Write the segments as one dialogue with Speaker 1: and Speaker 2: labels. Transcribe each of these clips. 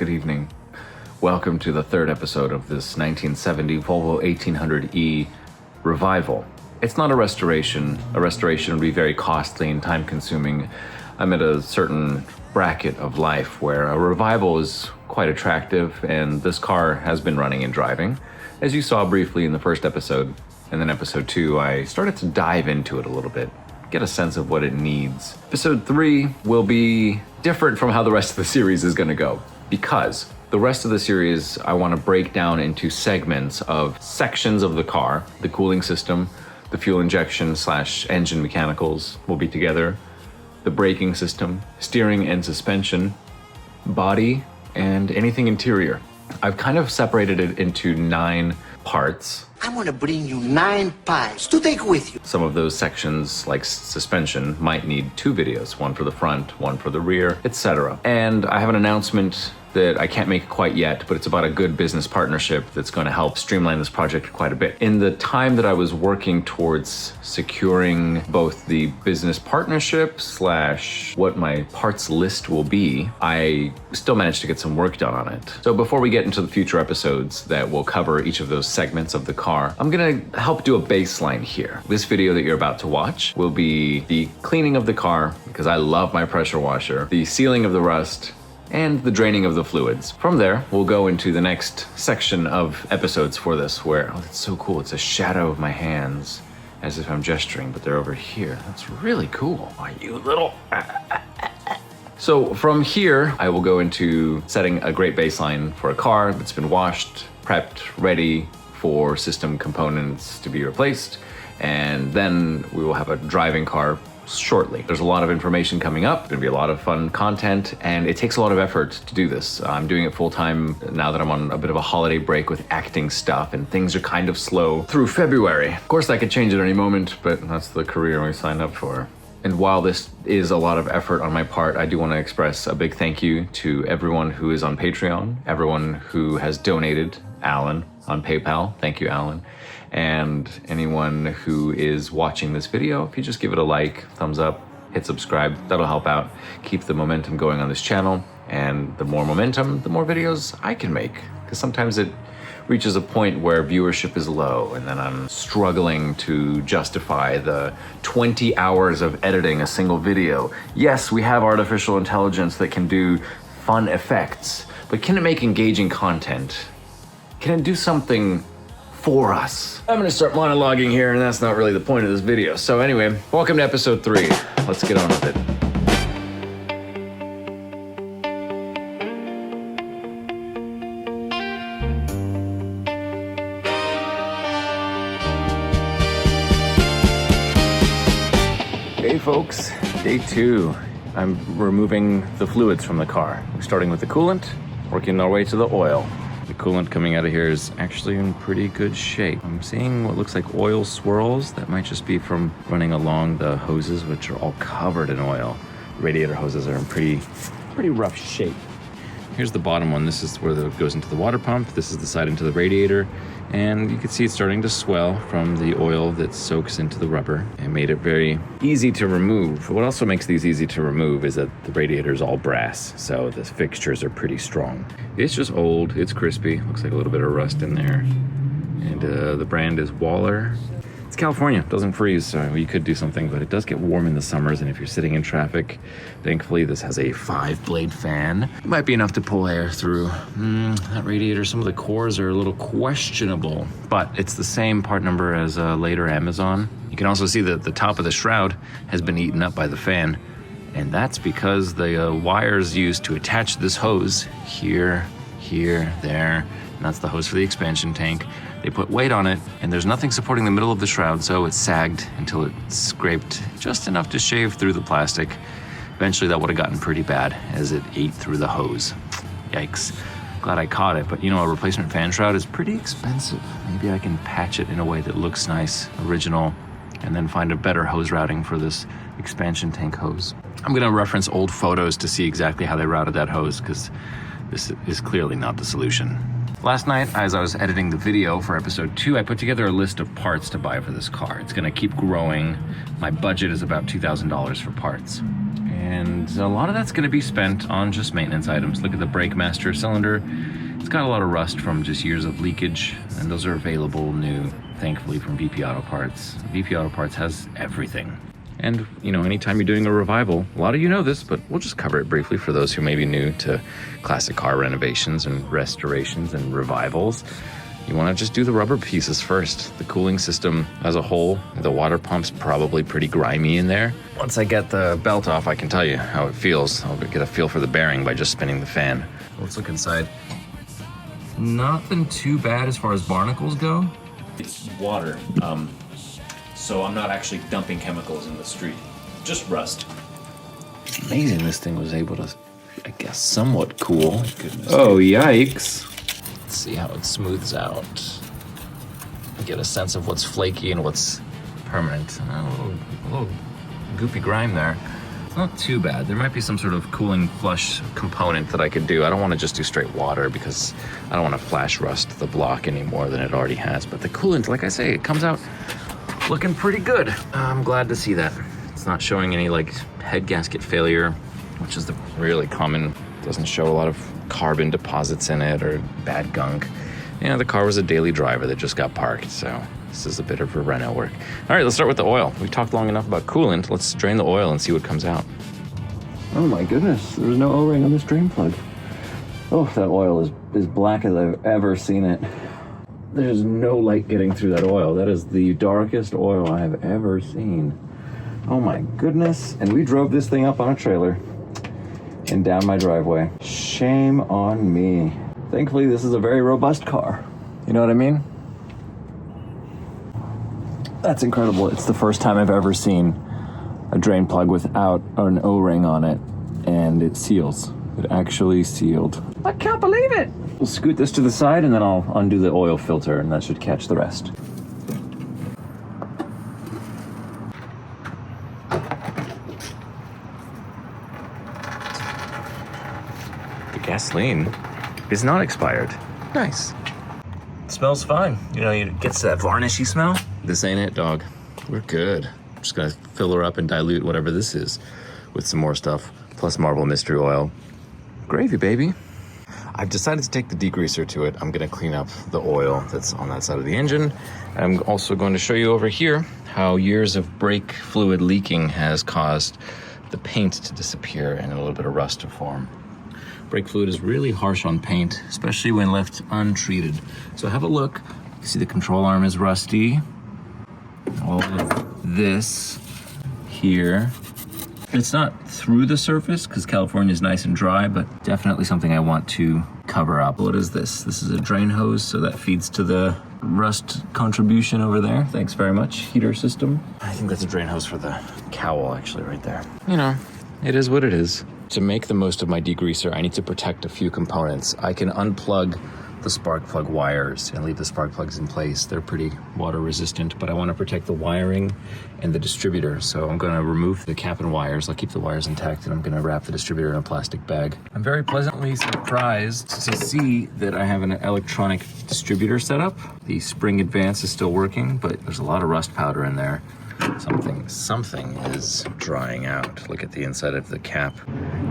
Speaker 1: good evening. Welcome to the third episode of this 1970 Volvo 1800E revival. It's not a restoration. A restoration would be very costly and time-consuming. I'm at a certain bracket of life where a revival is quite attractive, and this car has been running and driving. As you saw briefly in the first episode, and then episode 2, I started to dive into it a little bit, get a sense of what it needs. Episode 3 will be different from how the rest of the series is going to go, because the rest of the series I want to break down into segments of sections of the car. The cooling system, the fuel injection / engine mechanicals will be together, the braking system, steering and suspension, body, and anything interior. I've kind of separated it into 9 parts.
Speaker 2: I'm gonna bring you 9 pies to take with you.
Speaker 1: Some of those sections, like suspension, might need 2 videos, one for the front, one for the rear, etc. And I have an announcement that I can't make quite yet, but it's about a good business partnership that's going to help streamline this project quite a bit. In the time that I was working towards securing both the business partnership / what my parts list will be, I still managed to get some work done on it. So before we get into the future episodes that will cover each of those segments of the car, I'm gonna help do a baseline here. This video that you're about to watch will be the cleaning of the car, because I love my pressure washer, the sealing of the rust, and the draining of the fluids. From there, we'll go into the next section of episodes for this, where, oh, that's so cool. It's a shadow of my hands, as if I'm gesturing, but they're over here. That's really cool. Are you little? So from here, I will go into setting a great baseline for a car that's been washed, prepped, ready for system components to be replaced. And then we will have a driving car shortly. There's a lot of information coming up, gonna be a lot of fun content, and it takes a lot of effort to do this. I'm doing it full time now that I'm on a bit of a holiday break with acting stuff, and things are kind of slow through February. Of course, that could change at any moment, but that's the career we signed up for. And while this is a lot of effort on my part, I do want to express a big thank you to everyone who is on Patreon, everyone who has donated, Alan on PayPal, thank you, Alan, and anyone who is watching this video. If you just give it a like, thumbs up, hit subscribe, that'll help out, keep the momentum going on this channel. And the more momentum, the more videos I can make, because sometimes it reaches a point where viewership is low, and then I'm struggling to justify the 20 hours of editing a single video. Yes, we have artificial intelligence that can do fun effects, but can it make engaging content? Can it do something for us? I'm gonna start monologuing here, and that's not really the point of this video. So anyway, welcome to episode 3. Let's get on with it. Hey folks, day 2. I'm removing the fluids from the car. We're starting with the coolant, working our way to the oil. The coolant coming out of here is actually in pretty good shape. I'm seeing what looks like oil swirls. That might just be from running along the hoses, which are all covered in oil. Radiator hoses are in pretty rough shape. Here's the bottom one. This is where it goes into the water pump. This is the side into the radiator. And you can see it's starting to swell from the oil that soaks into the rubber and made it very easy to remove. What also makes these easy to remove is that the radiator is all brass, so the fixtures are pretty strong. It's just old, it's crispy, looks like a little bit of rust in there. And the brand is Waller. It's California, it doesn't freeze, so you could do something, but it does get warm in the summers, and if you're sitting in traffic, thankfully this has a 5-blade fan. It might be enough to pull air through. That radiator, some of the cores are a little questionable, but it's the same part number as a later Amazon. You can also see that the top of the shroud has been eaten up by the fan, and that's because the wires used to attach this hose, here, there, and that's the hose for the expansion tank. They put weight on it, and there's nothing supporting the middle of the shroud, so it sagged until it scraped just enough to shave through the plastic. Eventually that would have gotten pretty bad as it ate through the hose. Yikes. Glad I caught it, but you know, a replacement fan shroud is pretty expensive. Maybe I can patch it in a way that looks nice, original, and then find a better hose routing for this expansion tank hose. I'm gonna reference old photos to see exactly how they routed that hose, because this is clearly not the solution. Last night, as I was editing the video for episode 2, I put together a list of parts to buy for this car. It's gonna keep growing. My budget is about $2,000 for parts. And a lot of that's gonna be spent on just maintenance items. Look at the brake master cylinder. It's got a lot of rust from just years of leakage, and those are available new, thankfully, from vp-autoparts. vp-autoparts has everything. And, you know, anytime you're doing a revival, a lot of you know this, but we'll just cover it briefly for those who may be new to classic car renovations and restorations and revivals. You want to just do the rubber pieces first. The cooling system as a whole, the water pump's probably pretty grimy in there. Once I get the belt off, I can tell you how it feels. I'll get a feel for the bearing by just spinning the fan. Let's look inside. Nothing too bad as far as barnacles go. It's water, so I'm not actually dumping chemicals in the street. Just rust. Amazing this thing was able to, I guess, somewhat cool. Goodness. Oh, yikes. Let's see how it smooths out. Get a sense of what's flaky and what's permanent. A little goopy grime there. It's not too bad. There might be some sort of cooling flush component that I could do. I don't want to just do straight water because I don't want to flash rust the block any more than it already has. But the coolant, like I say, it comes out looking pretty good. I'm glad to see that. It's not showing any like head gasket failure, which is the really common. Doesn't show a lot of carbon deposits in it or bad gunk. Yeah, the car was a daily driver that just got parked, so this is a bit of a reno work. All right, let's start with the oil. We've talked long enough about coolant. Let's drain the oil and see what comes out. Oh my goodness, there's no O-ring on this drain plug. Oh, that oil is as black as I've ever seen it. There's no light getting through that oil. That is the darkest oil I have ever seen. Oh my goodness. And we drove this thing up on a trailer and down my driveway. Shame on me. Thankfully, this is a very robust car. You know what I mean? That's incredible. It's the first time I've ever seen a drain plug without an O-ring on it, and it seals. It actually sealed. I can't believe it! We'll scoot this to the side, and then I'll undo the oil filter, and that should catch the rest. The gasoline is not expired. Nice. It smells fine. You know, it gets that varnishy smell. This ain't it, dog. We're good. I'm just gonna fill her up and dilute whatever this is with some more stuff, plus Marble Mystery Oil. Gravy, baby. I've decided to take the degreaser to it. I'm gonna clean up the oil that's on that side of the engine. I'm also going to show you over here how years of brake fluid leaking has caused the paint to disappear and a little bit of rust to form. Brake fluid is really harsh on paint, especially when left untreated. So have a look. You see the control arm is rusty. All of this here. It's not through the surface because California is nice and dry, but definitely something I want to cover up. What is this? This is a drain hose, so that feeds to the rust contribution over there. Thanks very much, heater system. I think that's a drain hose for the cowl actually right there. You know, it is what it is. To make the most of my degreaser, I need to protect a few components. I can unplug the spark plug wires and leave the spark plugs in place. They're pretty water resistant, but I want to protect the wiring and the distributor. So I'm going to remove the cap and wires. I'll keep the wires intact, and I'm going to wrap the distributor in a plastic bag. I'm very pleasantly surprised to see that I have an electronic distributor set up. The spring advance is still working, but there's a lot of rust powder in there. Something is drying out. Look at the inside of the cap.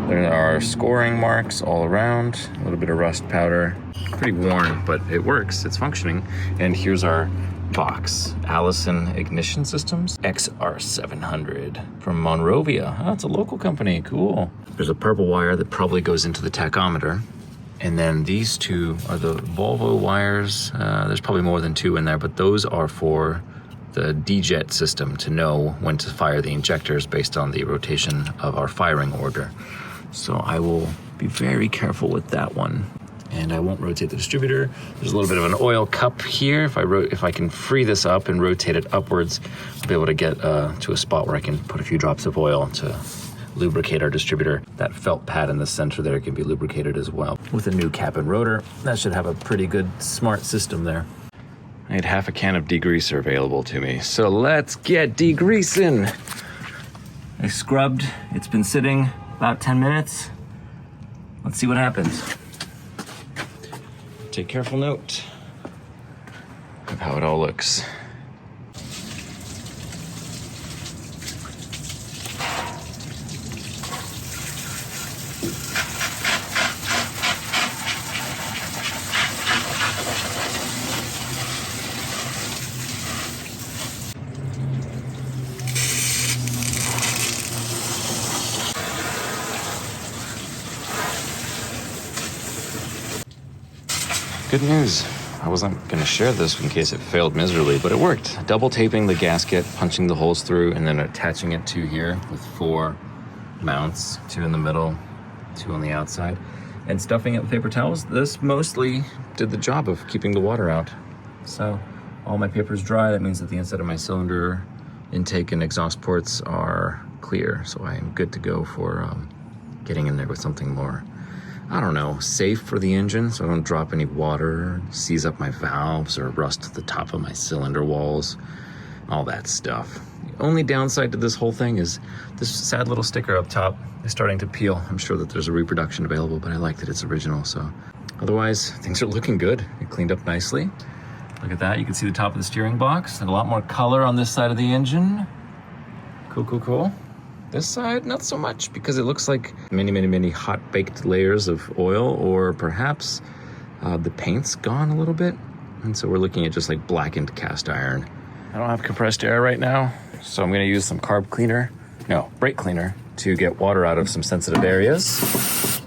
Speaker 1: There are scoring marks all around, a little bit of rust powder. Pretty worn, but it works, it's functioning. And here's our box. Allison Ignition Systems, XR700 from Monrovia. Oh, it's a local company, cool. There's a purple wire that probably goes into the tachometer. And then these two are the Volvo wires. There's probably more than two in there, but those are for the D-jet system to know when to fire the injectors based on the rotation of our firing order. So I will be very careful with that one. And I won't rotate the distributor. There's a little bit of an oil cup here. If I can free this up and rotate it upwards, I'll be able to get to a spot where I can put a few drops of oil to lubricate our distributor. That felt pad in the center there can be lubricated as well. With a new cap and rotor, that should have a pretty good, smart system there. I had half a can of degreaser available to me, so let's get degreasing. I scrubbed, it's been sitting about 10 minutes. Let's see what happens. Take careful note of how it all looks.
Speaker 3: Good news. I wasn't gonna share this in case it failed miserably, but it worked. Double taping the gasket, punching the holes through, and then attaching it to here with 4 mounts, 2 in the middle, 2 on the outside, and stuffing it with paper towels. This mostly did the job of keeping the water out. So all my paper's dry. That means that the inside of my cylinder intake and exhaust ports are clear. So I am good to go for getting in there with something more, I don't know, safe for the engine, so I don't drop any water, seize up my valves, or rust the top of my cylinder walls, all that stuff. The only downside to this whole thing is this sad little sticker up top is starting to peel. I'm sure that there's a reproduction available, but I like that it's original, so. Otherwise, things are looking good. It cleaned up nicely. Look at that, you can see the top of the steering box, and a lot more color on this side of the engine. Cool, cool, cool. This side, not so much, because it looks like many hot baked layers of oil, or perhaps the paint's gone a little bit. And so we're looking at just like blackened cast iron. I don't have compressed air right now, so I'm gonna use some brake cleaner to get water out of some sensitive areas.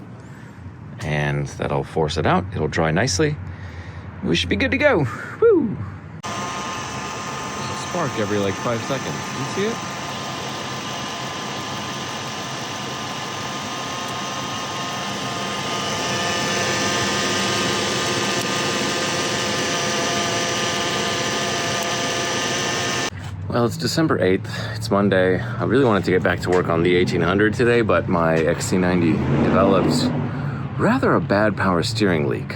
Speaker 3: And that'll force it out. It'll dry nicely. We should be good to go. Woo! There's a spark every like 5 seconds. You see it? Well, it's December 8th, it's Monday. I really wanted to get back to work on the 1800 today, but my XC90 developed rather a bad power steering leak.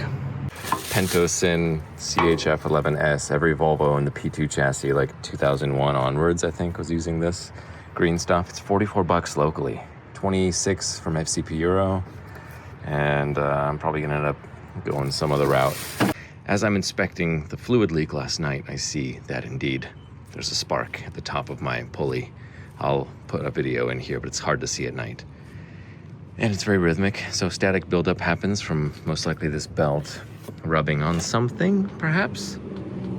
Speaker 3: Pentosyn CHF11S, every Volvo in the P2 chassis, like 2001 onwards, I think, was using this green stuff. It's 44 bucks locally, 26 from FCP Euro, and I'm probably gonna end up going some other route. As I'm inspecting the fluid leak last night, I see that indeed there's a spark at the top of my pulley. I'll put a video in here, but it's hard to see at night. And it's very rhythmic, so static buildup happens from most likely this belt rubbing on something, perhaps,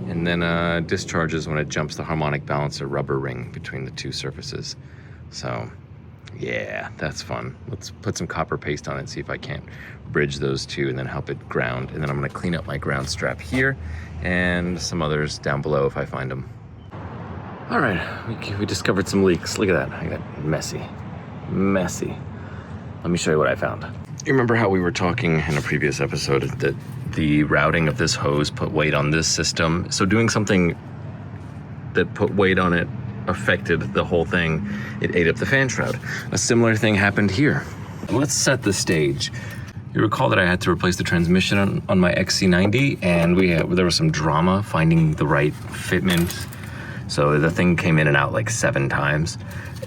Speaker 3: and then discharges when it jumps the harmonic balancer rubber ring between the 2 surfaces. So yeah, that's fun. Let's put some copper paste on it, see if I can't bridge those 2 and then help it ground. And then I'm gonna clean up my ground strap here and some others down below if I find them. All right, we discovered some leaks. Look at that, I got messy. Let me show you what I found. You remember how we were talking in a previous episode that the routing of this hose put weight on this system? So doing something that put weight on it affected the whole thing. It ate up the fan shroud. A similar thing happened here. Let's set the stage. You recall that I had to replace the transmission on my XC90, and there was some drama finding the right fitment. So the thing came in and out like 7 times.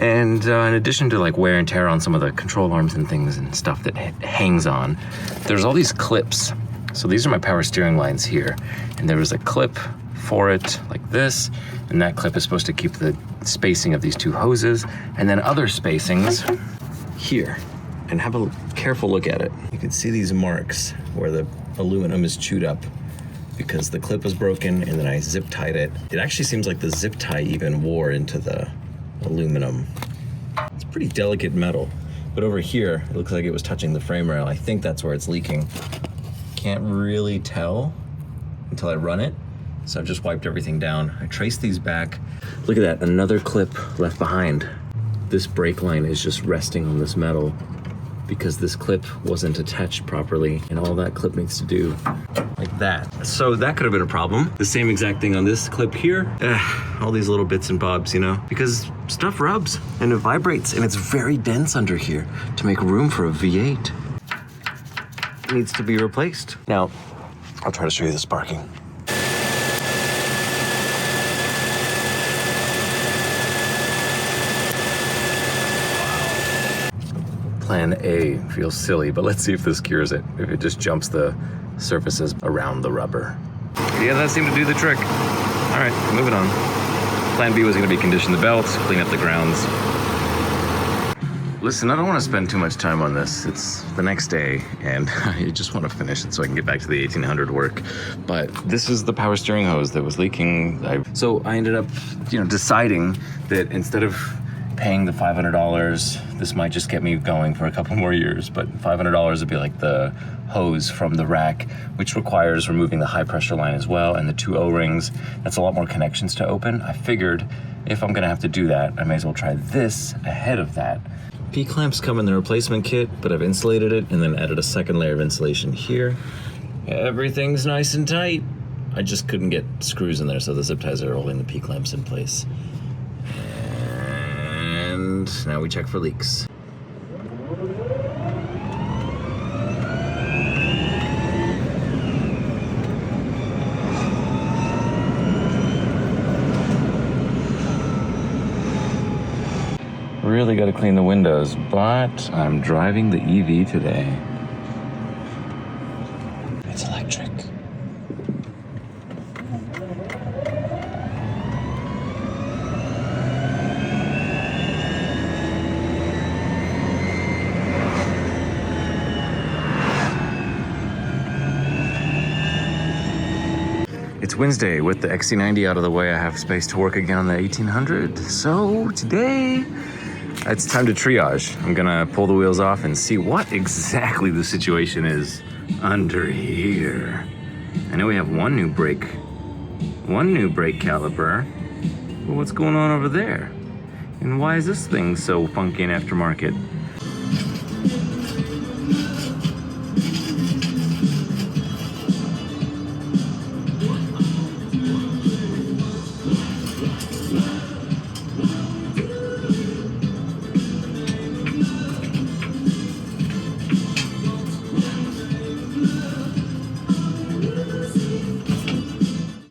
Speaker 3: And in addition to like wear and tear on some of the control arms and things and stuff that hangs on, there's all these clips. So these are my power steering lines here. And there was a clip for it like this. And that clip is supposed to keep the spacing of these 2 hoses. And then other spacings here. And have a careful look at it. You can see these marks where the aluminum is chewed up because the clip was broken and then I zip tied it. It actually seems like the zip tie even wore into the aluminum. It's pretty delicate metal, but over here, it looks like it was touching the frame rail. I think that's where it's leaking. Can't really tell until I run it. So I've just wiped everything down. I traced these back. Look at that, another clip left behind. This brake line is just resting on this metal because this clip wasn't attached properly, and all that clip needs to do like that. So that could have been a problem. The same exact thing on this clip here. All these little bits and bobs, you know, because stuff rubs and it vibrates, and it's very dense under here to make room for a V8. It needs to be replaced. Now, I'll try to show you the sparking. Plan A feels silly, but let's see if this cures it. If it just jumps the surfaces around the rubber. Yeah, that seemed to do the trick. All right, moving on. Plan B was gonna be condition the belts, clean up the grounds. Listen, I don't wanna spend too much time on this. It's the next day, and I just wanna finish it so I can get back to the 1800 work. But this is the power steering hose that was leaking. So I ended up, deciding that instead of paying the $500. This might just get me going for a couple more years, but $500 would be like the hose from the rack, which requires removing the high pressure line as well and the 2 O-rings. That's a lot more connections to open. I figured if I'm gonna have to do that, I may as well try this ahead of that. P-clamps come in the replacement kit, but I've insulated it and then added a second layer of insulation here. Everything's nice and tight. I just couldn't get screws in there, so the zip ties are holding the P-clamps in place. And now we check for leaks. Really got to clean the windows, but I'm driving the EV today. It's electric. It's Wednesday. With the XC90 out of the way, I have space to work again on the 1800. So today, it's time to triage. I'm gonna pull the wheels off and see what exactly the situation is under here. I know we have one new brake caliper, but what's going on over there? And why is this thing so funky and aftermarket?